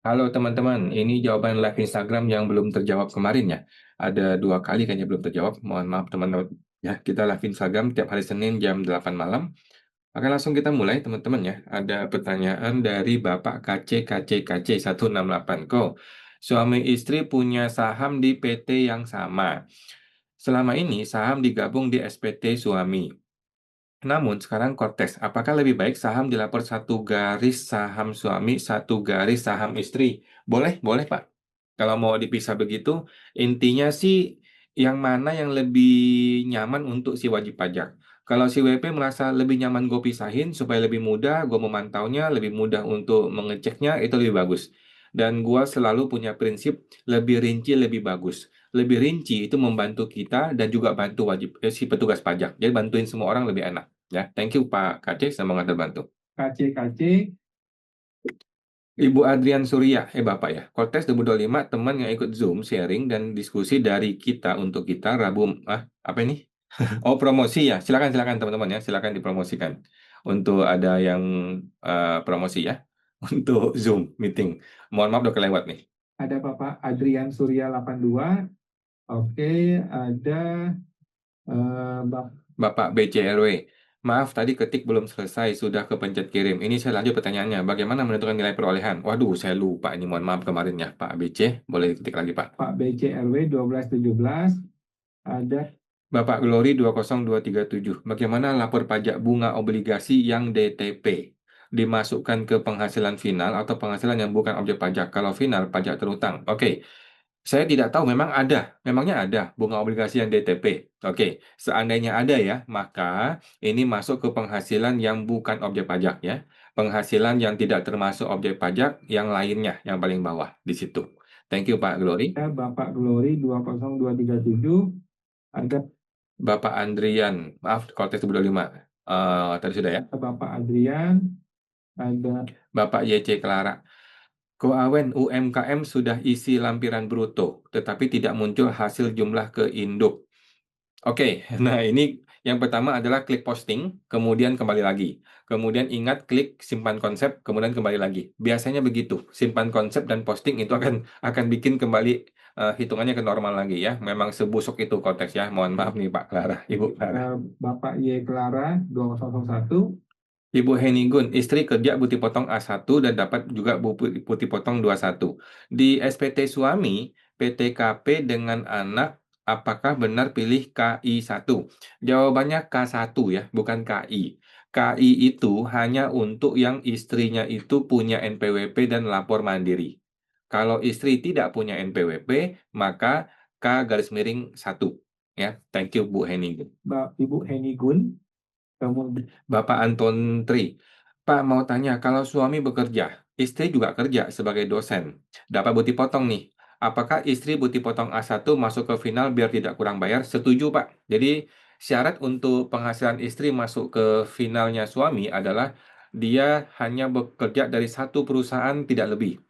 Halo teman-teman, ini jawaban live Instagram yang belum terjawab kemarin ya. Ada 2 kali kayaknya belum terjawab. Mohon maaf teman-teman. Ya, kita live Instagram tiap hari Senin jam 8 malam. Oke, langsung kita mulai teman-teman ya. Ada pertanyaan dari Bapak KC 168. Kok suami istri punya saham di PT yang sama. Selama ini saham digabung di SPT suami. Namun sekarang kontes, apakah lebih baik saham dilapor satu garis saham suami, satu garis saham istri? Boleh, boleh Pak. Kalau mau dipisah begitu, intinya sih yang mana yang lebih nyaman untuk si wajib pajak. Kalau si WP merasa lebih nyaman gue pisahin supaya lebih mudah, gue memantaunya, lebih mudah untuk mengeceknya, itu lebih bagus. Dan gue selalu punya prinsip lebih rinci lebih bagus. Lebih rinci itu membantu kita dan juga bantu si petugas pajak. Jadi bantuin semua orang lebih enak. Ya, thank you Pak KC, semoga terbantu. KC Ibu Adrian Surya, Bapak ya. Kontes 2025, teman yang ikut Zoom, sharing, dan diskusi dari kita untuk kita Rabu, apa ini? Oh, promosi ya. Silakan, silakan teman-teman ya. Silakan dipromosikan. Untuk ada yang promosi ya. Untuk Zoom meeting. Mohon maaf udah kelewat nih. ada Bapak Adrian Surya 82. Oke, ada Bapak Bapak BCLW. Maaf, tadi ketik belum selesai, sudah kepencet kirim. Ini saya lanjut pertanyaannya. Bagaimana menentukan nilai perolehan? Waduh, saya lupa ini. Mohon maaf kemarin ya, Pak BC. Boleh ketik lagi, Pak. BCLW 1217. Ada Bapak Glory 20237. Bagaimana lapor pajak bunga obligasi yang DTP? Dimasukkan ke penghasilan final atau penghasilan yang bukan objek pajak. Kalau final, pajak terutang. Oke, saya tidak tahu, memang ada. Memangnya ada bunga obligasi yang DTP. Oke, seandainya ada ya, maka ini masuk ke penghasilan yang bukan objek pajak ya. Penghasilan yang tidak termasuk objek pajak yang lainnya, yang paling bawah di situ. Thank you Pak Glory. Bapak Glory 20237. Ada Bapak Andrian, maaf kalau tes 25. Tadi sudah ya. Bapak Adrian. Ada Bapak YC Clara. Koawen UMKM sudah isi lampiran bruto, tetapi tidak muncul hasil jumlah ke induk. Oke, nah ini yang pertama adalah klik posting, kemudian kembali lagi. Kemudian ingat klik simpan konsep, kemudian kembali lagi. Biasanya begitu, simpan konsep dan posting itu akan bikin kembali hitungannya ke normal lagi ya. Memang sebusuk itu konteks ya. Mohon maaf nih Pak Clara, Ibu Clara. Bapak Y Clara 2001. Ibu Heni Gun, istri kerja putih potong A1 dan dapat juga putih potong 21. Di SPT suami, PTKP dengan anak, apakah benar pilih KI1? Jawabannya K1 ya, bukan KI. KI itu hanya untuk yang istrinya itu punya NPWP dan lapor mandiri. Kalau istri tidak punya NPWP, maka K garis miring 1. Ya, thank you Bu Heni Gun. Ibu Heni Gun. Kemudian Bapak Anton Tri, Pak mau tanya, kalau suami bekerja, istri juga kerja sebagai dosen, dapat bukti potong nih. Apakah istri bukti potong A1 masuk ke final biar tidak kurang bayar? Setuju, Pak. Jadi syarat untuk penghasilan istri masuk ke finalnya suami adalah dia hanya bekerja dari satu perusahaan tidak lebih.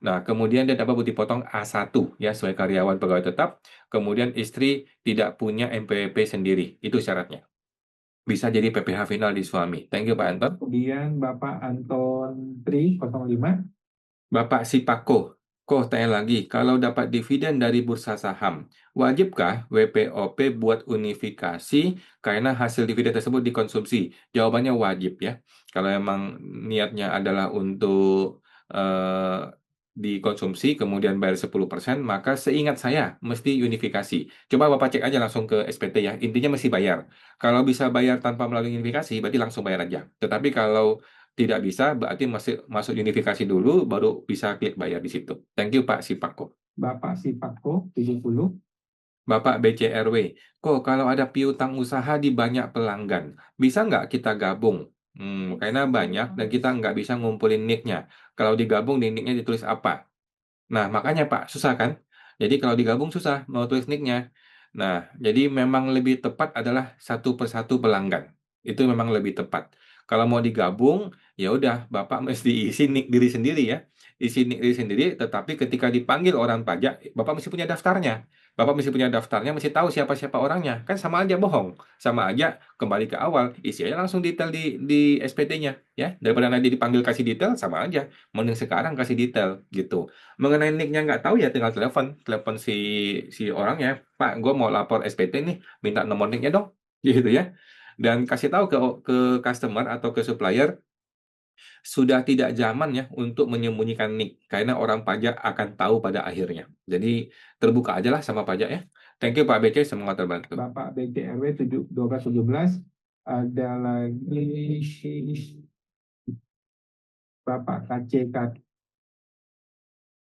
Nah, kemudian dia dapat bukti potong A1 ya sebagai karyawan pegawai tetap. Kemudian istri tidak punya NPWP sendiri. Itu syaratnya. Bisa jadi PPh final di suami. Thank you Pak Anton. kemudian Bapak Anton Tri 05. Bapak Sipako, kok tanya lagi, kalau dapat dividen dari bursa saham, wajibkah WPOP buat unifikasi karena hasil dividen tersebut dikonsumsi? Jawabannya wajib ya. Kalau emang niatnya adalah untuk dikonsumsi kemudian bayar 10%, maka seingat saya mesti unifikasi. Coba Bapak cek aja langsung ke SPT ya, intinya mesti bayar. Kalau bisa bayar tanpa melalui unifikasi, berarti langsung bayar aja. Tetapi kalau tidak bisa, berarti masih masuk unifikasi dulu, baru bisa klik bayar di situ. Thank you Pak Sipako. Bapak Sipako 70. Bapak BCRW, kok kalau ada piutang usaha di banyak pelanggan, bisa nggak kita gabung? Karena banyak dan kita nggak bisa ngumpulin nicknya. Kalau digabung, di nicknya ditulis apa? Nah, makanya Pak, susah kan? Jadi kalau digabung susah, mau tulis nicknya. Nah, jadi memang lebih tepat adalah satu persatu pelanggan. Itu memang lebih tepat. Kalau mau digabung, ya udah, Bapak mesti isi nick diri sendiri ya. Isi nick diri sendiri, tetapi ketika dipanggil orang pajak, Bapak mesti punya daftarnya. Bapak mesti punya daftarnya, mesti tahu siapa-siapa orangnya. Kan sama aja bohong. Sama aja kembali ke awal, isi aja langsung detail di SPT-nya, ya. Daripada nanti dipanggil kasih detail, sama aja. Mending sekarang kasih detail, gitu. Mengenai nicknya nggak tahu ya, tinggal telepon. Telepon si orangnya, Pak, gue mau lapor SPT nih, minta nomor nicknya dong. Gitu ya. Dan kasih tahu ke customer atau ke supplier, sudah tidak zaman ya untuk menyembunyikan nick karena orang pajak akan tahu pada akhirnya. Jadi terbuka aja lah sama pajak ya. Thank you Pak BC, semoga terbantu. Bapak BCRW 1217, ada lagi Bapak KCK.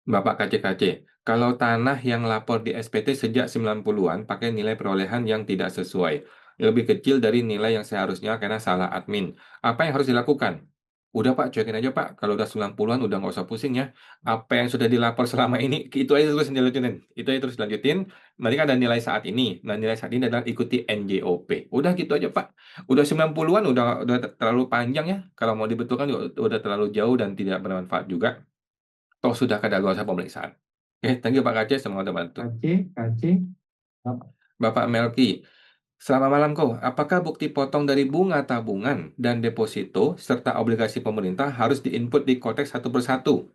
Bapak KCKC, kalau tanah yang lapor di SPT sejak 90-an pakai nilai perolehan yang tidak sesuai, lebih kecil dari nilai yang seharusnya karena salah admin, apa yang harus dilakukan? Udah Pak, cuekin aja Pak. Kalau udah 90-an udah nggak usah pusing ya. Apa yang sudah dilapor selama ini, itu aja terus dilanjutin. Itu aja terus lanjutin. Nanti kan ada nilai saat ini. Nah, nilai saat ini adalah ikuti NJOP. Udah gitu aja Pak. Udah 90-an udah terlalu panjang ya. Kalau mau dibetulkan udah terlalu jauh dan tidak bermanfaat juga. Toh sudah kadaluarsa pemeriksaan. Oke, thank you Pak Kc, semoga terbantu. KC, Bapak Bapak Melki, selamat malam kau. Apakah bukti potong dari bunga tabungan dan deposito serta obligasi pemerintah harus diinput di konteks satu persatu?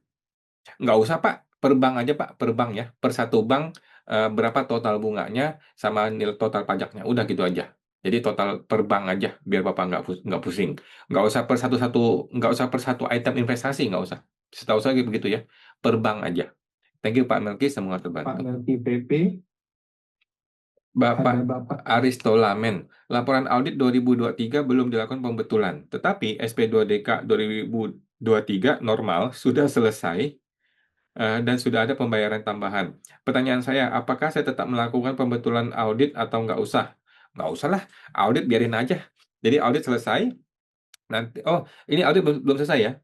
Nggak usah Pak, per bank aja Pak, per bank ya. Per satu bank berapa total bunganya sama nilai total pajaknya. Udah gitu aja. Jadi total per bank aja, biar Bapak nggak pusing. Nggak usah per satu item investasi, nggak usah. Setahu saya begitu ya, per bank aja. Thank you Pak Melki, semoga terbantu. Melki PP, Bapak ada Bapak Aristolamen, laporan audit 2023 belum dilakukan pembetulan, tetapi SP2DK 2023 normal sudah selesai dan sudah ada pembayaran tambahan. Pertanyaan saya, apakah saya tetap melakukan pembetulan audit atau nggak usah? Nggak usah lah, audit biarin aja. Jadi audit selesai, nanti, oh ini audit belum selesai ya?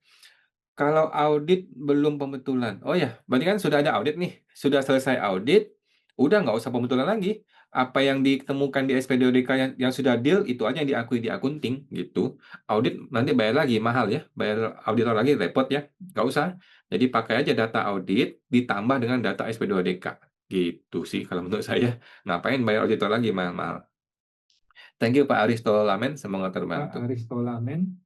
Kalau audit belum pembetulan. Oh ya, berarti kan sudah ada audit nih. Sudah selesai audit, udah nggak usah pembetulan lagi. Apa yang ditemukan di SPDODK yang sudah deal, itu aja yang diakui di akunting, gitu. Audit nanti bayar lagi, mahal ya. Bayar auditor lagi, repot ya. Nggak usah. Jadi pakai aja data audit, ditambah dengan data SP2DK. Gitu sih kalau menurut saya. Ngapain bayar auditor lagi, mahal-mahal. Thank you Pak Aristo Lamen, semoga Pak terbantu. Aristolamen,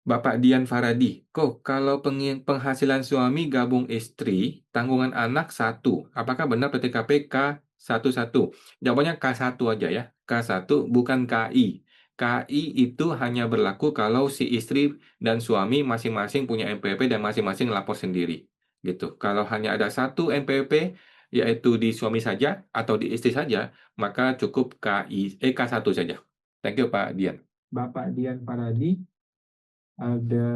Bapak Dian Faradi, kok kalau penghasilan suami gabung istri, tanggungan anak satu, apakah benar PTKP K11? Jawabannya K1 aja ya, K1 bukan KI. KI itu hanya berlaku kalau si istri dan suami masing-masing punya NPWP dan masing-masing lapor sendiri. Gitu. Kalau hanya ada satu NPWP, yaitu di suami saja atau di istri saja, maka cukup K1 saja. Thank you Pak Dian. Bapak Dian Paradi, ada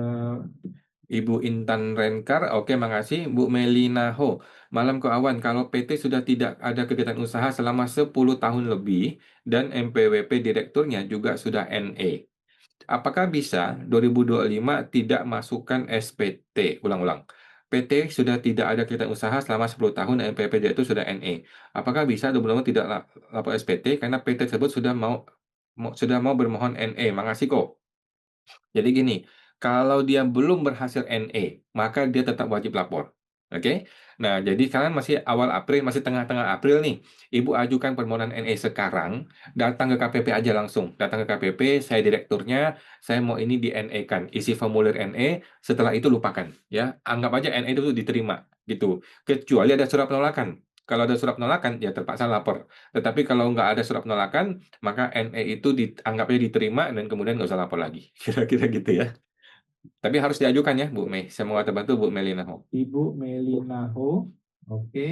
Ibu Intan Renkar, oke makasih. Bu Melina Ho, malam ke awan, kalau PT sudah tidak ada kegiatan usaha selama 10 tahun lebih dan MPWP direkturnya juga sudah NE. Apakah bisa 2025 tidak masukkan SPT? Ulang-ulang. PT sudah tidak ada kegiatan usaha selama 10 tahun dan MPWP direktur sudah NE. Apakah bisa 2025 tidak lapor SPT karena PT tersebut sudah mau bermohon NE? Makasih kok. Jadi gini, kalau dia belum berhasil NE, maka dia tetap wajib lapor. Oke? Nah, jadi kalian masih awal April, masih tengah-tengah April nih. Ibu ajukan permohonan NE sekarang, datang ke KPP aja langsung. Datang ke KPP, saya direkturnya, saya mau ini di NE-kan. Isi formulir NE, setelah itu lupakan. Ya, anggap aja NE itu diterima. Gitu. Kecuali ada surat penolakan. Kalau ada surat penolakan, ya terpaksa lapor. Tetapi kalau nggak ada surat penolakan, maka NE itu dianggapnya diterima dan kemudian nggak usah lapor lagi. Kira-kira gitu ya. Tapi harus diajukan ya, Bu Mei. Semoga terbantu, Bu Melina Ho. Ibu Melina Ho, oke,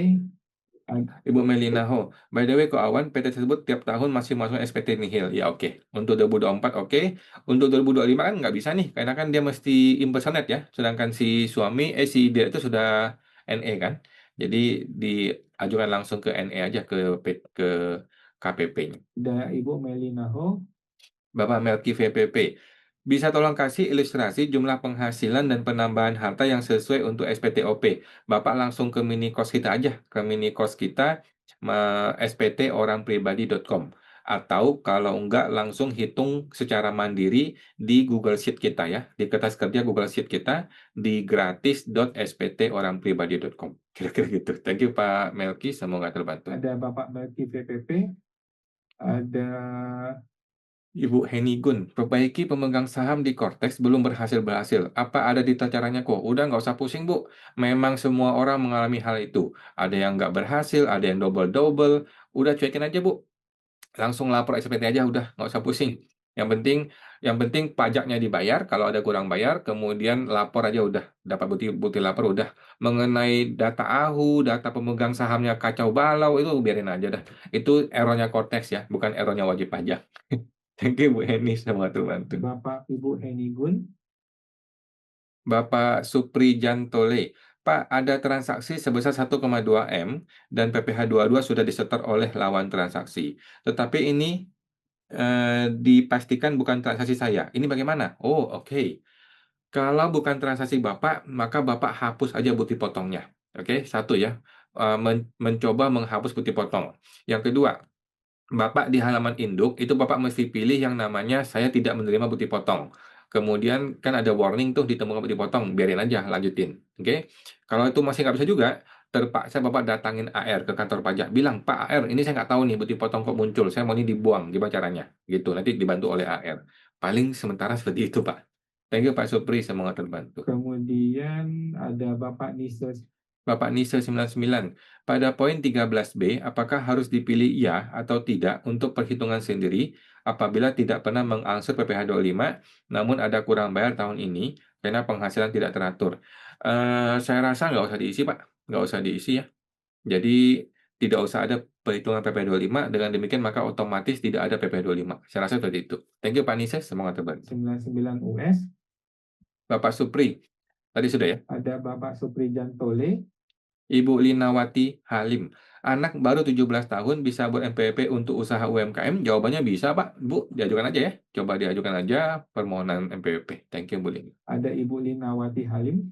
Ibu Melina Ho. By the way, kok awan PT tersebut tiap tahun masih masuk SPT nihil. Ya oke. Untuk 2024 oke. Untuk 2025 kan nggak bisa nih. Karena kan dia mesti impersonate ya. Sedangkan si dia itu sudah NE kan. Jadi diajukan langsung ke NE aja ke KPP-nya. ada Ibu Melina Ho, Bapak Melki VPP, bisa tolong kasih ilustrasi jumlah penghasilan dan penambahan harta yang sesuai untuk SPTOP. Bapak langsung ke mini cost kita aja, ke mini cost kita, sptorangpribadi.com. Atau kalau enggak langsung hitung secara mandiri di Google Sheet kita ya, di kertas kerja Google Sheet kita di gratis.sptorangpribadi.com. Kira-kira gitu. Thank you Pak Melki, semoga terbantu. Ada Bapak Melki VPP, ada Ibu Heni Gun, perbaiki pemegang saham di Cortex belum berhasil-berhasil. Apa ada detail caranya kok? Udah nggak usah pusing, Bu. Memang semua orang mengalami hal itu. Ada yang nggak berhasil, ada yang double-double. Udah cuekin aja, Bu. Langsung lapor SPT aja, udah nggak usah pusing. Yang penting, yang penting pajaknya dibayar. Kalau ada kurang bayar, kemudian lapor aja udah. Dapat bukti lapor udah. Mengenai data data pemegang sahamnya kacau balau, itu biarin aja dah. Itu errornya Cortex ya, bukan errornya wajib pajak. Thank you Bu Heni, sama bantu. Bapak Ibu Heni Gun, Bapak Supri Jantole, Pak, ada transaksi sebesar 1,2 M dan PPh 22 sudah disetor oleh lawan transaksi. Tetapi ini dipastikan bukan transaksi saya. Ini bagaimana? Oh, oke. Kalau bukan transaksi Bapak, maka Bapak hapus aja bukti potongnya. Oke, satu ya. Mencoba menghapus bukti potong. Yang kedua, Bapak di halaman induk itu Bapak mesti pilih yang namanya saya tidak menerima bukti potong. Kemudian kan ada warning tuh ditemukan bukti potong, biarin aja, lanjutin. Oke. Kalau itu masih nggak bisa juga, terpaksa Bapak datangin AR ke kantor pajak, bilang, Pak AR, ini saya nggak tahu nih bukti potong kok muncul, saya mau ini dibuang, gimana caranya? Gitu, nanti dibantu oleh AR. Paling sementara seperti itu, Pak. Thank you, Pak Supri, semoga terbantu. kemudian ada Bapak Nises. Bapak Nisa 99. Pada poin 13B, apakah harus dipilih ya atau tidak untuk perhitungan sendiri apabila tidak pernah mengangsur PPh 25, namun ada kurang bayar tahun ini karena penghasilan tidak teratur? Saya rasa nggak usah diisi, Pak. Nggak usah diisi ya. Jadi tidak usah ada perhitungan PPh 25, dengan demikian maka otomatis tidak ada PPh 25. Saya rasa seperti itu. Thank you, Pak Nisa. Semoga terbantu. 99 US, Bapak Supri, tadi sudah ya? ada Bapak Supri Jantole, Ibu Linawati Halim. Anak baru 17 tahun bisa buat NPWP untuk usaha UMKM? Jawabannya bisa, Pak. Bu, diajukan aja ya. Coba diajukan aja permohonan NPWP. Thank you, Bu Lin. ada Ibu Linawati Halim.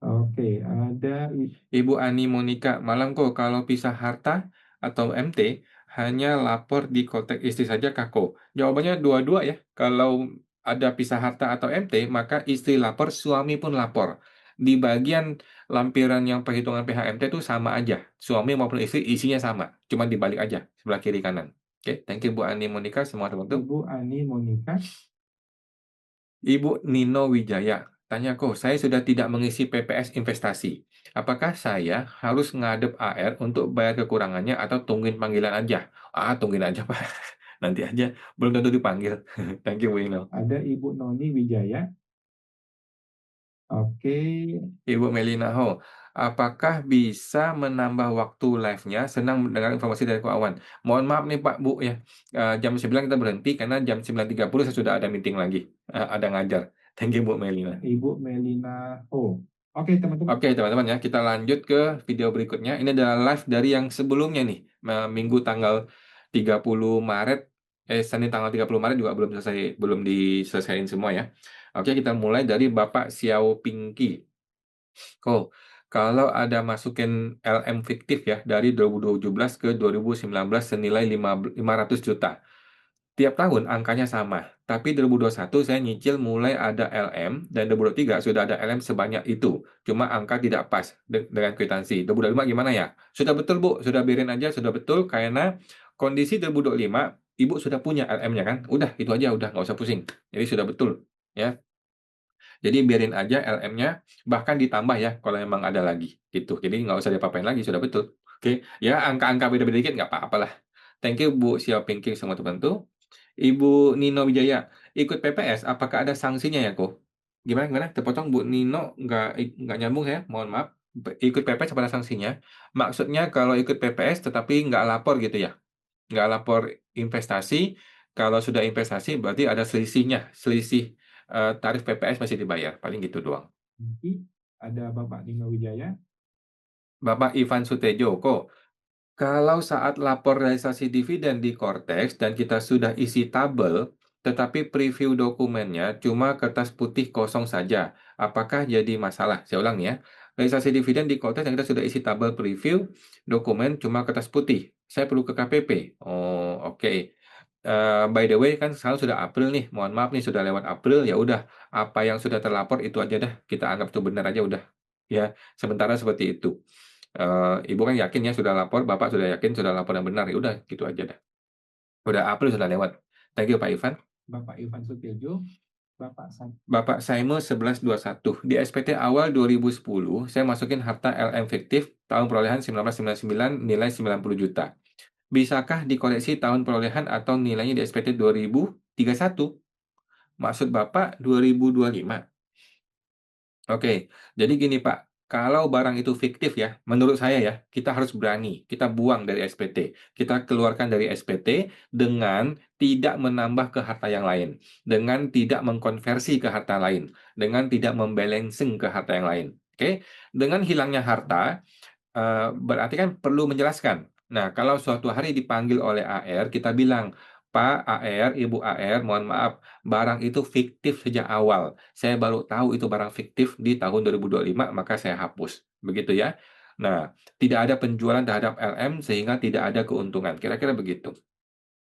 Oke, ada Ibu Ani Monika, malam kok kalau pisah harta atau MT hanya lapor di kontak istri saja Kako. Jawabannya dua-dua ya. Kalau ada pisah harta atau MT, maka istri lapor, suami pun lapor. Di bagian lampiran yang perhitungan PHMT itu sama aja. Suami maupun istri isinya sama. Cuma dibalik aja, sebelah kiri kanan. Oke, thank you Bu Ani Monika, semua teman-teman. Ibu Ani Monika. Ibu Nino Wijaya, tanya kok, saya sudah tidak mengisi PPS investasi. Apakah saya harus ngadep AR untuk bayar kekurangannya atau tungguin panggilan aja? Tungguin aja, Pak. Nanti aja, belum tentu dipanggil. Thank you, Bu Nino. Ada Ibu Noni Wijaya. Oke, Ibu Melina Ho, apakah bisa menambah waktu live-nya? Senang mendengar informasi dari keuangan. Mohon maaf nih Pak, Bu ya. Jam 9 kita berhenti karena jam 9.30 saya sudah ada meeting lagi. Ada ngajar. Thank you Bu Melina. Ibu Melina. Oh, oke teman-teman. Oke teman-teman ya, kita lanjut ke video berikutnya. Ini adalah live dari yang sebelumnya nih. Minggu tanggal 30 Maret, Senin tanggal 30 Maret juga belum diselesaikan semua ya. Oke, kita mulai dari Bapak Xiao Pinky. Kalau ada masukin LM fiktif ya dari 2017 ke 2019 senilai 500 juta. Tiap tahun angkanya sama, tapi 2021 saya nyicil mulai ada LM dan 2023 sudah ada LM sebanyak itu. Cuma angka tidak pas dengan kwitansi. 2025 gimana ya? Sudah betul Bu, sudah biarin aja, sudah betul karena kondisi 2025 Ibu sudah punya LM-nya kan? Udah, itu aja udah nggak usah pusing. Jadi sudah betul ya. Jadi biarin aja LM-nya, bahkan ditambah ya kalau memang ada lagi gitu. Jadi nggak usah diapa-apain lagi, sudah betul. Oke, ya angka-angka beda-beda dikit nggak apa-apa lah. Thank you Bu Xiaoping King sama teman-teman. Ibu Nino Wijaya, ikut PPS, apakah ada sanksinya ya kok? Gimana gimana? Terpotong Bu Nino, nggak nyambung ya, mohon maaf. Ikut PPS apa ada sanksinya? Maksudnya kalau ikut PPS tetapi nggak lapor gitu ya? Nggak lapor investasi, kalau sudah investasi berarti ada selisihnya, selisih tarif PPS masih dibayar, paling gitu doang. Ada Bapak Nino Wijaya. Bapak Ivan Sutejo, kok kalau saat lapor realisasi dividen di Cortex dan kita sudah isi tabel, tetapi preview dokumennya cuma kertas putih kosong saja, apakah jadi masalah? Saya ulang ya, realisasi dividen di Cortex yang kita sudah isi tabel preview, dokumen cuma kertas putih. Saya perlu ke KPP. Oh, oke. By the way kan sekarang sudah April nih, mohon maaf nih sudah lewat April, ya udah apa yang sudah terlapor itu aja dah, kita anggap itu benar aja udah. Ya, sementara seperti itu. Ibu kan yakin ya sudah lapor, Bapak sudah yakin sudah lapor yang benar, ya udah gitu aja dah. Udah April sudah lewat. Thank you Pak Ivan. Bapak Ivan Sutiojo, Bapak Sam. Bapak Saimo 1121. Di SPT awal 2010, saya masukin harta LM fiktif tahun perolehan 1999 nilai 90 juta. Bisakah dikoreksi tahun perolehan atau nilainya di SPT 2031? Maksud Bapak 2025? Oke, jadi gini Pak, kalau barang itu fiktif ya, menurut saya ya, kita harus berani, kita buang dari SPT. Kita keluarkan dari SPT dengan tidak menambah ke harta yang lain, dengan tidak mengkonversi ke harta lain, dengan tidak membalancing ke harta yang lain. Oke, dengan hilangnya harta, berarti kan perlu menjelaskan. Nah, kalau suatu hari dipanggil oleh AR, kita bilang, Pak AR, Ibu AR, mohon maaf, barang itu fiktif sejak awal. Saya baru tahu itu barang fiktif di tahun 2025, maka saya hapus. Begitu ya. Nah, tidak ada penjualan terhadap LM sehingga tidak ada keuntungan. Kira-kira begitu.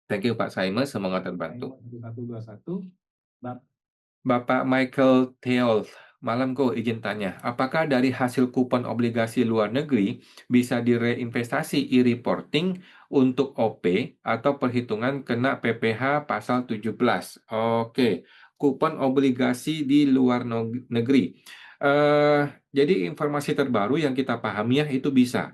Thank you Pak Simon, semoga terbantu. Saimo 1121, Bapak Michael Theol, malamku izin tanya, apakah dari hasil kupon obligasi luar negeri bisa direinvestasi e-reporting untuk OP atau perhitungan kena PPh pasal 17? Oke, kupon obligasi di luar negeri. Jadi informasi terbaru yang kita pahami ya itu bisa.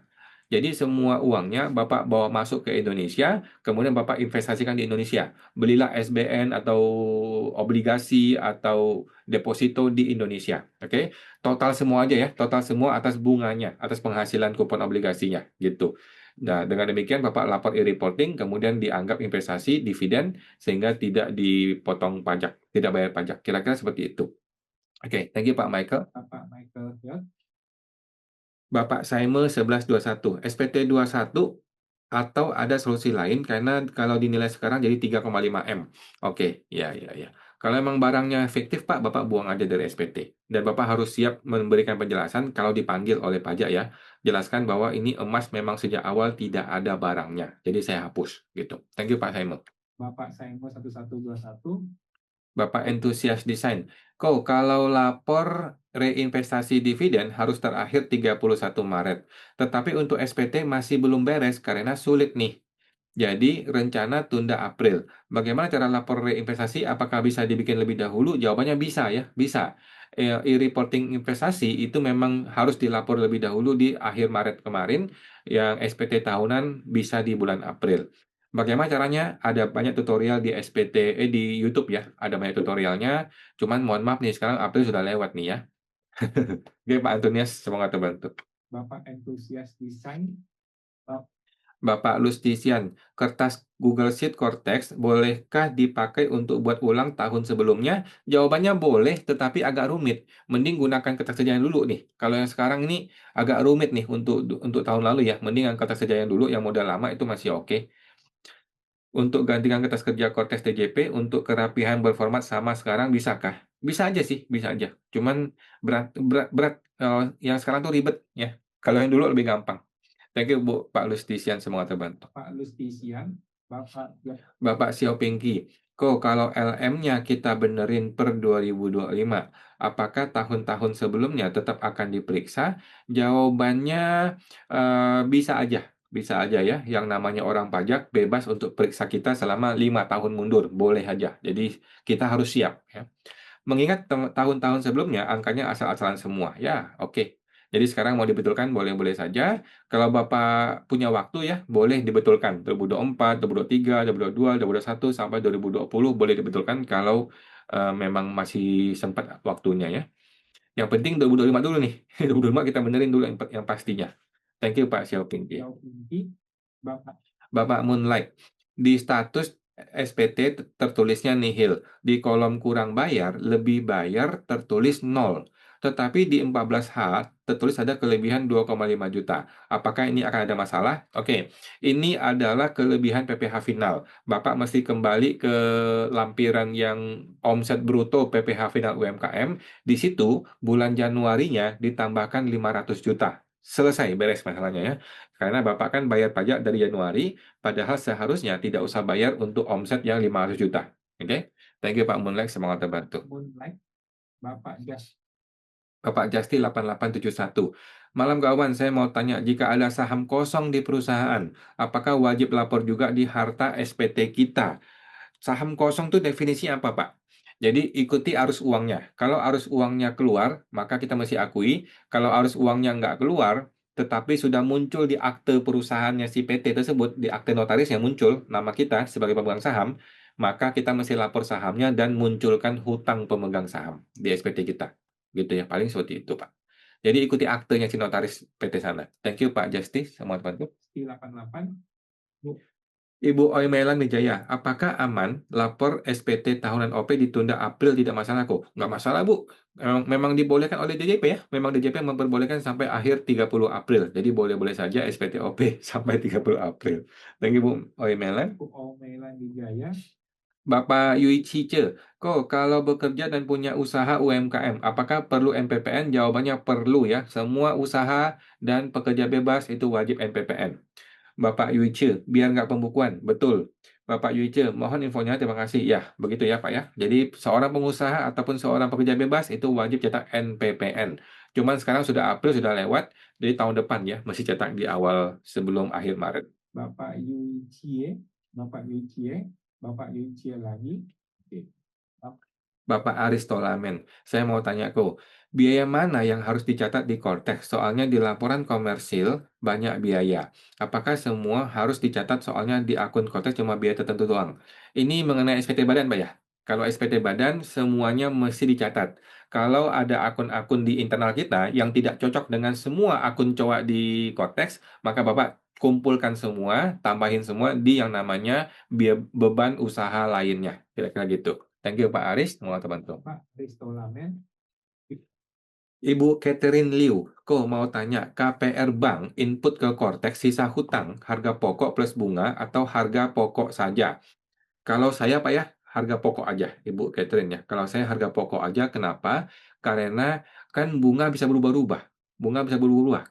Jadi semua uangnya Bapak bawa masuk ke Indonesia, kemudian Bapak investasikan di Indonesia. Belilah SBN atau obligasi atau deposito di Indonesia. Oke, total semua aja ya, total semua atas bunganya, atas penghasilan kupon obligasinya gitu. Nah, dengan demikian Bapak lapor e-reporting, kemudian dianggap investasi dividen sehingga tidak dipotong pajak, tidak bayar pajak. Kira-kira seperti itu. Oke, thank you Pak Michael. Bapak Michael Hill, Bapak Saime 1121, SPT 21 atau ada solusi lain karena kalau dinilai sekarang jadi 3,5 M. Oke, ya ya ya. Kalau emang barangnya fiktif Pak, Bapak buang aja dari SPT. Dan Bapak harus siap memberikan penjelasan kalau dipanggil oleh pajak ya. Jelaskan bahwa ini emas memang sejak awal tidak ada barangnya. Jadi saya hapus gitu. Thank you Pak Saime. Bapak Saimo 1121, Bapak entusias desain. Kok kalau lapor reinvestasi dividen harus terakhir 31 Maret. Tetapi untuk SPT masih belum beres karena sulit nih. Jadi rencana tunda April. Bagaimana cara lapor reinvestasi? Apakah bisa dibikin lebih dahulu? Jawabannya bisa ya, bisa. E-reporting investasi itu memang harus dilapor lebih dahulu di akhir Maret kemarin. Yang SPT tahunan bisa di bulan April. Bagaimana caranya? Ada banyak tutorial di SPT, di YouTube ya. Ada banyak tutorialnya. Cuman mohon maaf nih, sekarang April sudah lewat nih ya. Oke Pak Antonius, semoga terbantu. Bapak Entusias Desain, Bapak Lustisian, kertas Google Sheet Cortex bolehkah dipakai untuk buat ulang tahun sebelumnya? Jawabannya boleh, tetapi agak rumit. Mending gunakan kertas saja yang dulu nih. Kalau yang sekarang ini agak rumit nih untuk tahun lalu ya. Mending yang kertas saja yang dulu, yang model lama itu masih oke. Untuk gantikan kertas kerja Cortex TJP untuk kerapihan berformat sama sekarang bisakah? Bisa aja sih, bisa aja. Cuman berat yang sekarang tuh ribet ya. Kalau yang dulu lebih gampang. Thank you Bu, Pak Lustisian, semoga terbantu. Pak Lustisian, Bapak Bapak Xiao Pinky, kok kalau LM-nya kita benerin per 2025, apakah tahun-tahun sebelumnya tetap akan diperiksa? Jawabannya bisa aja. Bisa aja ya, yang namanya orang pajak bebas untuk periksa kita selama 5 tahun mundur, boleh aja. Jadi kita harus siap ya. Mengingat tahun-tahun sebelumnya angkanya asal-asalan semua. Ya, oke. Jadi sekarang mau dibetulkan boleh-boleh saja. Kalau Bapak punya waktu ya, boleh dibetulkan. 2024, 2023, 2022, 2021 sampai 2020 boleh dibetulkan kalau memang masih sempat waktunya ya. Yang penting 2025 dulu nih. 2025 kita benerin dulu yang pastinya. Thank you Pak Xiaoping. Xiaoping, Bapak Bapak Moonlight, di status SPT tertulisnya nihil. Di kolom kurang bayar, lebih bayar tertulis 0. Tetapi di 14H tertulis ada kelebihan 2,5 juta. Apakah ini akan ada masalah? Oke, ini adalah kelebihan PPh final. Bapak mesti kembali ke lampiran yang omset bruto PPh final UMKM. Di situ bulan Januarinya ditambahkan 500 juta. selesai, beres masalahnya ya. Karena Bapak kan bayar pajak dari Januari, padahal seharusnya tidak usah bayar untuk omset yang 500 juta. Oke? Thank you Pak Moonlight, semoga terbantu. Moonlight, Bapak Jas. Bapak Justi 8871. Malam kawan, saya mau tanya, jika ada saham kosong di perusahaan, apakah wajib lapor juga di harta SPT kita? Saham kosong itu definisinya apa, Pak? Jadi ikuti arus uangnya. Kalau arus uangnya keluar, maka kita mesti akui. Kalau arus uangnya nggak keluar, tetapi sudah muncul di akte perusahaannya si PT tersebut, di akte notaris yang muncul nama kita sebagai pemegang saham, maka kita mesti lapor sahamnya dan munculkan hutang pemegang saham di SPT kita. Gitu ya, paling seperti itu, Pak. Jadi ikuti aktenya si notaris PT sana. Thank you, Pak Justice. Sama teman-teman. 88. Bu, Ibu Oimelan Wijaya, apakah aman lapor SPT tahunan OP ditunda April tidak masalah kok? Nggak masalah, Bu. Memang dibolehkan oleh DJP ya. Memang DJP memperbolehkan sampai akhir 30 April. Jadi boleh-boleh saja SPT OP sampai 30 April. Thank you, Bu Oimelan. Bu Omelan Wijaya. Bapak Yui Cice, kok kalau bekerja dan punya usaha UMKM, apakah perlu NPPN? Jawabannya perlu ya. Semua usaha dan pekerja bebas itu wajib NPPN. Bapak Yuice, biar nggak pembukuan. Betul. Bapak Yuice, mohon infonya, terima kasih. Ya, begitu ya Pak ya. Jadi seorang pengusaha ataupun seorang pekerja bebas itu wajib cetak NPPN. Cuman sekarang sudah April, sudah lewat, jadi tahun depan ya, masih cetak di awal sebelum akhir Maret. Bapak Yui Cie. Bapak Yui Cie. Bapak Yui Cie lagi. Oke. Bapak Aristolamen, saya mau tanya kok, biaya mana yang harus dicatat di Cortex? Soalnya di laporan komersil banyak biaya. Apakah semua harus dicatat soalnya di akun Cortex cuma biaya tertentu doang? Ini mengenai SPT badan, Pak ya? Kalau SPT badan semuanya mesti dicatat. Kalau ada akun-akun di internal kita yang tidak cocok dengan semua akun cowok di Cortex, maka Bapak kumpulkan semua, tambahin semua di yang namanya beban usaha lainnya. Kira-kira gitu. Thank you Pak Aris, mau teman-teman. Pak Ristolamen. Ibu Catherine Liu, kok mau tanya, KPR Bank input ke Cortex sisa hutang, harga pokok plus bunga atau harga pokok saja? Kalau saya Pak ya, harga pokok aja, Ibu Catherine ya. Kalau saya harga pokok aja, kenapa? Karena kan bunga bisa berubah-ubah. Bunga bisa berubah-ubah.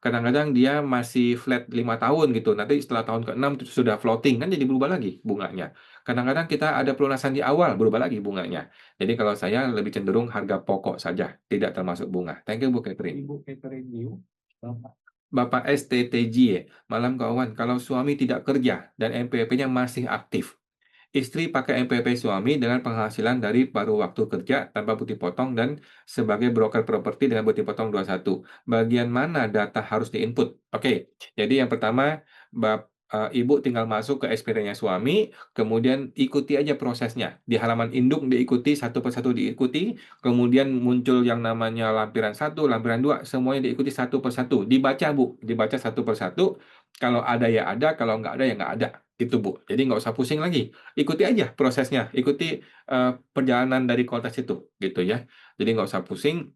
Kadang-kadang dia masih flat 5 tahun gitu. Nanti setelah tahun ke-6 itu sudah floating, kan jadi berubah lagi bunganya. Kadang-kadang kita ada pelunasan di awal, berubah lagi bunganya. Jadi kalau saya lebih cenderung harga pokok saja, tidak termasuk bunga. Thank you Bu Catherine. Ibu Catherine Liu. Bapak Bapak STTJ, malam kawan, kalau suami tidak kerja dan NPWP-nya masih aktif, istri pakai NPWP suami dengan penghasilan dari paruh waktu kerja tanpa bukti potong dan sebagai broker properti dengan bukti potong 21. Bagian mana data harus diinput? Oke, jadi yang pertama, Ibu tinggal masuk ke SPT-nya suami, kemudian ikuti aja prosesnya. Di halaman induk diikuti, satu persatu diikuti, kemudian muncul yang namanya lampiran 1, lampiran 2, semuanya diikuti satu persatu. Dibaca, Bu. Dibaca satu persatu. Kalau ada ya ada, kalau nggak ada ya nggak ada. Gitu, Bu. Jadi nggak usah pusing lagi. Ikuti aja prosesnya. Ikuti perjalanan dari kontes itu. Gitu ya. Jadi nggak usah pusing.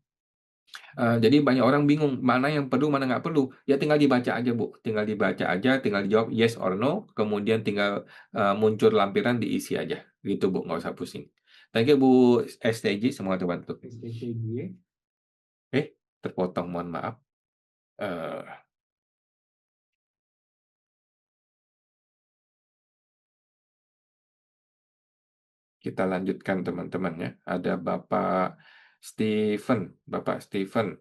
Jadi banyak orang bingung, mana yang perlu, mana nggak perlu. Ya tinggal dibaca aja, Bu. Tinggal dibaca aja, tinggal dijawab yes or no, kemudian tinggal muncul lampiran diisi aja. Gitu, Bu. Nggak usah pusing. Thank you, Bu STJ. Semoga terbantu. STTG. Terpotong, mohon maaf. Eh, kita lanjutkan, teman-teman ya. Ada Bapak Steven. Bapak Steven.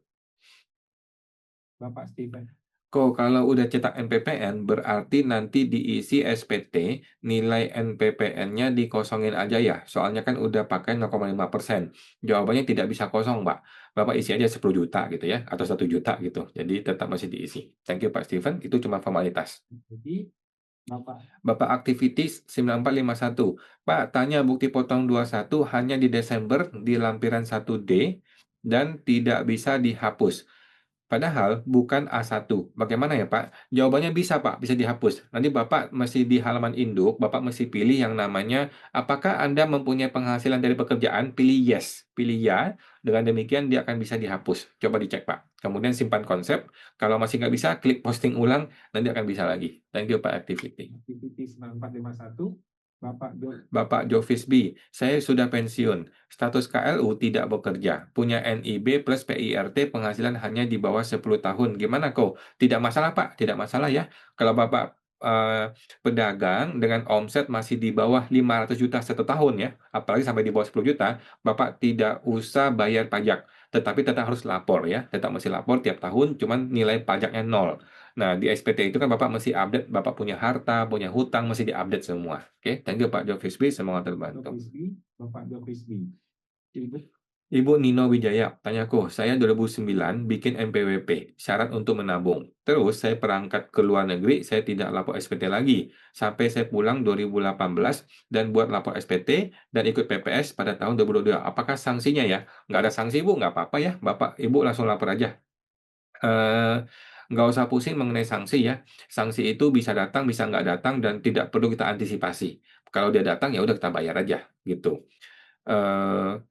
Bapak Steven. Kok kalau udah cetak NPPN berarti nanti diisi SPT, nilai NPPN-nya dikosongin aja ya. Soalnya kan udah pakai 0,5%. Jawabannya tidak bisa kosong, Pak. Bapak isi aja 10 juta gitu ya, atau 1 juta gitu. Jadi tetap masih diisi. Thank you Pak Steven, itu cuma formalitas. Jadi Bapak Aktivitis 9451. Pak, tanya bukti potong 21 hanya di Desember di lampiran 1D dan tidak bisa dihapus. Padahal bukan A1. Bagaimana ya Pak? Jawabannya bisa Pak, bisa dihapus. Nanti Bapak mesti di halaman induk, Bapak mesti pilih yang namanya, apakah Anda mempunyai penghasilan dari pekerjaan? Pilih yes, pilih ya. Dengan demikian dia akan bisa dihapus. Coba dicek Pak. Kemudian simpan konsep. Kalau masih nggak bisa, klik posting ulang, nanti akan bisa lagi. Thank you Pak Activity. Activity 9451. Bapak Jofis B, saya sudah pensiun. Status KLU tidak bekerja. Punya NIB plus PIRT penghasilan hanya di bawah 10 tahun. Gimana kok? Tidak masalah, Pak. Tidak masalah ya. Kalau Bapak pedagang dengan omset masih di bawah 500 juta satu tahun ya, apalagi sampai di bawah 10 juta, Bapak tidak usah bayar pajak. Tetapi tetap harus lapor ya. Tetap mesti lapor tiap tahun, cuman nilai pajaknya nol. Nah, di SPT itu kan Bapak mesti update, Bapak punya harta, punya hutang, mesti diupdate semua. Oke, thank you Pak Jofisbi, semoga terbantu. Bapak Jofisbi. Ibu Ibu Nino Wijaya, tanyaku, saya 2009 bikin NPWP, syarat untuk menabung. Terus saya perangkat ke luar negeri, saya tidak lapor SPT lagi. Sampai saya pulang 2018 dan buat lapor SPT dan ikut PPS pada tahun 2022. Apakah sanksinya ya? Nggak ada sanksi, Bu, nggak apa-apa ya. Bapak, Ibu langsung lapor aja. eh, nggak usah pusing mengenai sanksi ya. Sanksi itu bisa datang, bisa nggak datang, dan tidak perlu kita antisipasi. Kalau dia datang, ya udah kita bayar aja, gitu. Eh,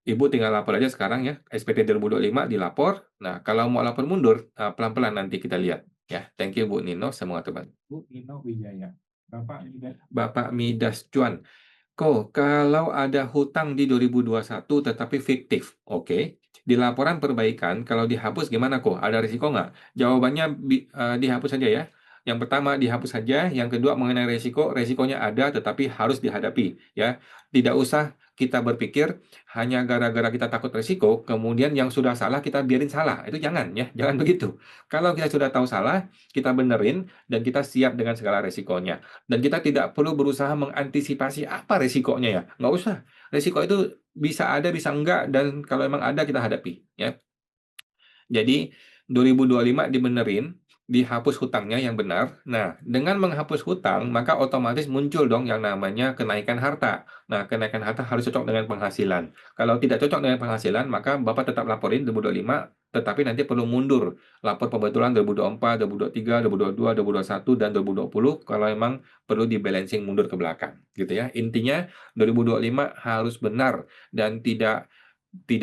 Ibu tinggal lapor aja sekarang ya, SPT 2025 dilapor. Nah, kalau mau lapor mundur, pelan-pelan nanti kita lihat. Ya, thank you Bu Nino, semoga terbantu. Bu Nino Wijaya. Bapak Midas Cuan. Kalau ada hutang di 2021 tetapi fiktif, oke. Di laporan perbaikan, kalau dihapus gimana kok? Ada risiko nggak? Jawabannya dihapus saja ya. Yang pertama dihapus saja, yang kedua mengenai risiko, risikonya ada tetapi harus dihadapi ya. Tidak usah kita berpikir hanya gara-gara kita takut risiko, kemudian yang sudah salah kita biarin salah. Itu jangan ya, jangan begitu. Kalau kita sudah tahu salah, kita benerin dan kita siap dengan segala risikonya. Dan kita tidak perlu berusaha mengantisipasi apa resikonya ya. Nggak usah. Resiko itu bisa ada, bisa enggak, dan kalau emang ada kita hadapi. Ya. Jadi 2025 dibenerin, dihapus hutangnya yang benar. Nah, dengan menghapus hutang, maka otomatis muncul dong yang namanya kenaikan harta. Nah, kenaikan harta harus cocok dengan penghasilan. Kalau tidak cocok dengan penghasilan, maka Bapak tetap laporin 2025, tetapi nanti perlu mundur. Lapor pembetulan 2024, 2023, 2022, 2021, dan 2020 kalau memang perlu di balancing mundur ke belakang. Gitu ya. Intinya 2025 harus benar dan tidak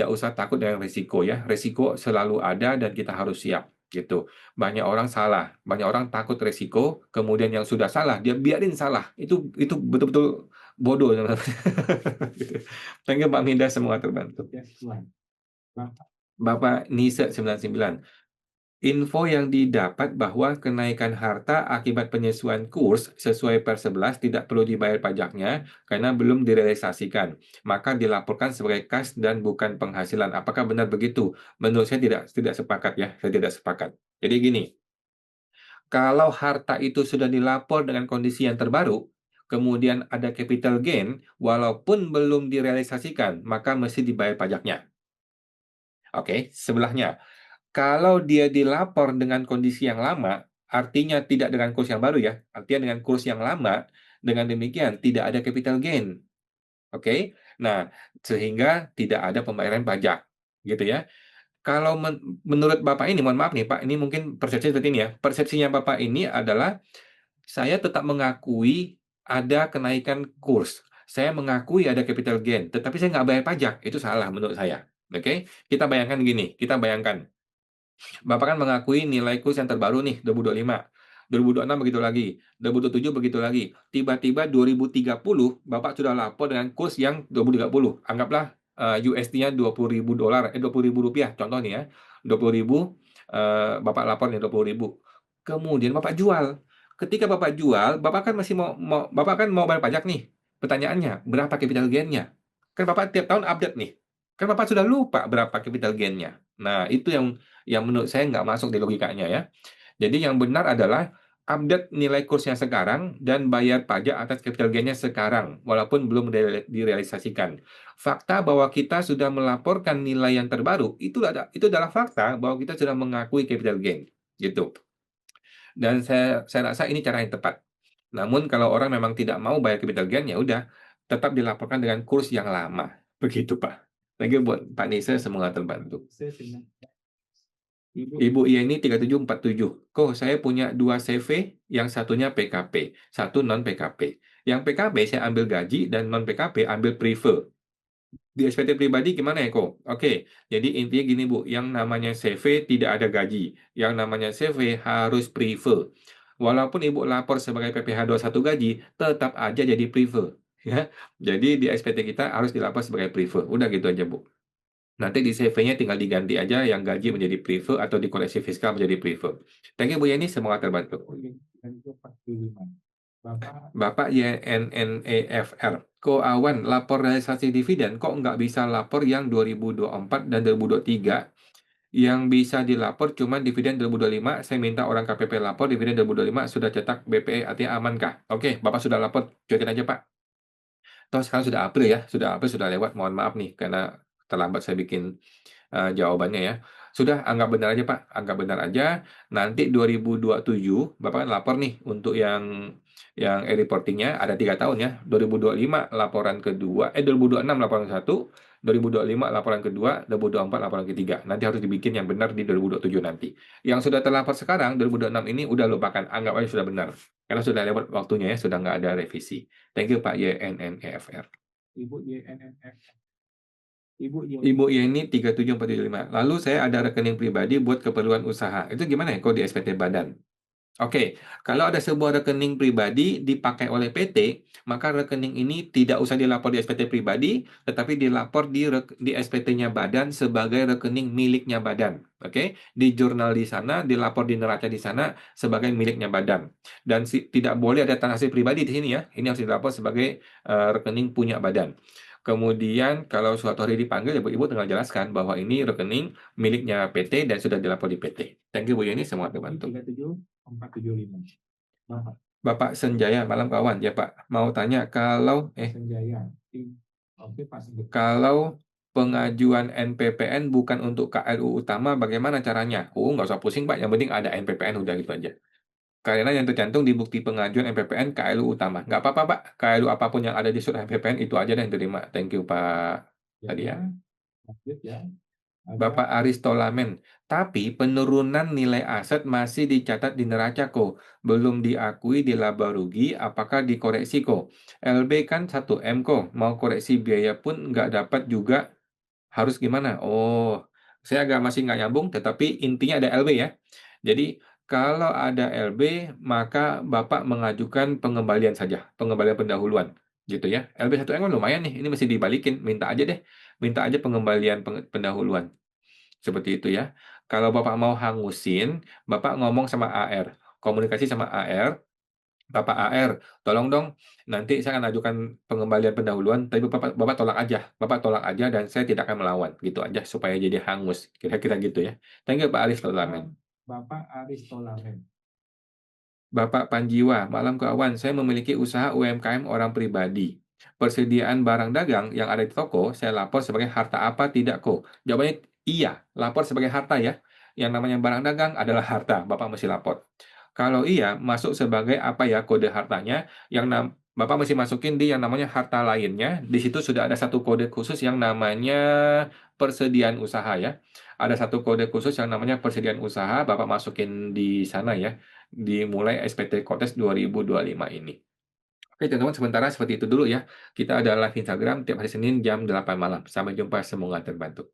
usah takut dengan risiko ya. Risiko selalu ada dan kita harus siap gitu. Banyak orang salah, banyak orang takut risiko, kemudian yang sudah salah dia biarin salah. Itu betul-betul bodoh. Gitu. Thank you Pak Minda, semoga terbantu. Bapak Nisa 99. Info yang didapat bahwa kenaikan harta akibat penyesuaian kurs sesuai per 11 tidak perlu dibayar pajaknya karena belum direalisasikan. Maka dilaporkan sebagai kas dan bukan penghasilan. Apakah benar begitu? Menurut saya tidak sepakat ya. Saya tidak sepakat. Jadi gini, kalau harta itu sudah dilapor dengan kondisi yang terbaru, kemudian ada capital gain, walaupun belum direalisasikan, maka mesti dibayar pajaknya. Oke, sebelahnya. Kalau dia dilapor dengan kondisi yang lama, artinya tidak dengan kurs yang baru ya, artinya dengan kurs yang lama, dengan demikian tidak ada capital gain. Oke? Nah, sehingga tidak ada pembayaran pajak. Gitu ya. Kalau menurut Bapak ini, mohon maaf nih Pak, ini mungkin persepsi seperti ini ya. Persepsinya Bapak ini adalah, saya tetap mengakui ada kenaikan kurs. Saya mengakui ada capital gain, tetapi saya nggak bayar pajak. Itu salah menurut saya. Oke? Kita bayangkan gini, kita bayangkan. Bapak kan mengakui nilai kurs yang terbaru nih 2025. 2026 begitu lagi, 2027 begitu lagi. Tiba-tiba 2030 Bapak sudah lapor dengan kurs yang 2030. Anggaplah USD-nya $20.000, $20.000 contoh nih ya. 20.000 Bapak lapor nih 20.000. Kemudian Bapak jual. Ketika Bapak jual, Bapak kan masih Bapak kan mau bayar pajak nih. Pertanyaannya, berapa capital gain-nya? Kan Bapak tiap tahun update nih. Kan Bapak sudah lupa berapa capital gain-nya. Nah, itu yang menurut saya nggak masuk di logikanya ya. Jadi yang benar adalah update nilai kursnya sekarang dan bayar pajak atas capital gain-nya sekarang, walaupun belum direalisasikan. Fakta bahwa kita sudah melaporkan nilai yang terbaru, itu adalah fakta bahwa kita sudah mengakui capital gain. Gitu. Dan saya rasa ini cara yang tepat. Namun kalau orang memang tidak mau bayar capital gain, ya udah, tetap dilaporkan dengan kurs yang lama. Begitu, Pak. Lagi buat Pak Nisa, semoga terbantu. Ibu Yeni 3747. Saya punya 2 CV, yang satunya PKP, satu non PKP. Yang PKP saya ambil gaji dan non PKP ambil prefer. Di SPT pribadi gimana ya kok? Oke, jadi intinya gini Bu, yang namanya CV tidak ada gaji, yang namanya CV harus prefer. Walaupun Ibu lapor sebagai PPh 21 gaji, tetap aja jadi prefer. ya. Jadi di SPT kita harus dilapor sebagai Prive, udah gitu aja, Bu. Nanti di CV-nya tinggal diganti aja yang gaji menjadi Prive atau dikoreksi fiskal menjadi Prive. Thank you Bu Yeni, semoga terbantu. Oh, iya, dan itu 45. Bapak Bapak YNNEFR, Ko Awan, lapor realisasi dividen kok nggak bisa lapor yang 2024 dan 2023? Yang bisa dilapor cuma dividen 2025. Saya minta orang KPP lapor dividen 2025 sudah cetak BPE, artinya amankah? Oke, Bapak sudah lapor, cuekin aja Pak. Toh sekarang sudah April ya, sudah April sudah lewat. Mohon maaf nih karena terlambat saya bikin jawabannya ya. Sudah anggap benar aja Pak, anggap benar aja. Nanti 2027 Bapak kan lapor nih untuk yang e-reportingnya ada 3 tahun ya. 2025 laporan kedua, 2026 laporan satu, 2025 laporan kedua, 2024 laporan ketiga. Nanti harus dibikin yang benar di 2027 nanti. Yang sudah terlapor sekarang 2026 ini udah lupakan, anggap aja sudah benar. Karena sudah lewat waktunya ya, sudah nggak ada revisi. Thank you Pak YNNEFR. Ibu YNNF. Ibu Ibu Yeni 37475. Lalu saya ada rekening pribadi buat keperluan usaha. Itu gimana ya kalau di SPT Badan? Oke, kalau ada sebuah rekening pribadi dipakai oleh PT, maka rekening ini tidak usah dilapor di SPT pribadi, tetapi dilapor di SPT-nya Badan sebagai rekening miliknya Badan. Oke, di jurnal di sana, dilapor di neraca di sana sebagai miliknya Badan. Dan tidak boleh ada transaksi pribadi di sini ya. Ini harus dilapor sebagai rekening punya Badan. Kemudian kalau suatu hari dipanggil, Ibu tinggal jelaskan bahwa ini rekening miliknya PT dan sudah dilapor di PT. Thank you Bu Yeni, semua terbantu. 37475. Bapak Bapak Senjaya, malam kawan. Ya Pak, mau tanya Senjaya. Oke Pak Senjaya. kalau pengajuan NPPN bukan untuk KLU utama, bagaimana caranya? Nggak usah pusing Pak, yang penting ada NPPN, udah gitu aja. Karena yang tercantum di bukti pengajuan NPPN KLU utama. Nggak apa-apa Pak, KLU apapun yang ada di surat NPPN itu aja deh yang terima. Thank you Pak. Tadi ya. Lanjut ya. Bapak Aristolamen, tapi penurunan nilai aset masih dicatat di neraca kok, belum diakui di laba rugi, apakah dikoreksi kok? LB kan 1M kok, mau koreksi biaya pun nggak dapat juga, harus gimana? Oh, saya agak masih nggak nyambung, tetapi intinya ada LB ya. Jadi, kalau ada LB, maka Bapak mengajukan pengembalian saja, pengembalian pendahuluan, gitu ya. LB 1M kan lumayan nih, ini mesti dibalikin, minta aja deh, minta aja pengembalian pendahuluan. Seperti itu ya. Kalau Bapak mau hangusin, Bapak ngomong sama AR, komunikasi sama AR, "Bapak AR, tolong dong nanti saya akan ajukan pengembalian pendahuluan, tapi Bapak Bapak tolak aja dan saya tidak akan melawan." Gitu aja supaya jadi hangus, kira-kira gitu ya. Thank you Pak Aris Tolamen. Bapak Aristolamen. Bapak Panjiwa, malam kawan, saya memiliki usaha UMKM orang pribadi. Persediaan barang dagang yang ada di toko, saya lapor sebagai harta apa tidak kok? Jawabannya iya, lapor sebagai harta ya. Yang namanya barang dagang adalah harta, Bapak mesti lapor. Kalau iya, masuk sebagai apa ya kode hartanya, Bapak mesti masukin di yang namanya harta lainnya. Di situ sudah ada satu kode khusus yang namanya persediaan usaha ya. Ada satu kode khusus yang namanya persediaan usaha, Bapak masukin di sana ya dimulai SPT Kotes 2025 ini. Oke teman-teman, sementara seperti itu dulu ya. Kita ada live Instagram tiap hari Senin jam 8 malam. Sampai jumpa, semoga terbantu.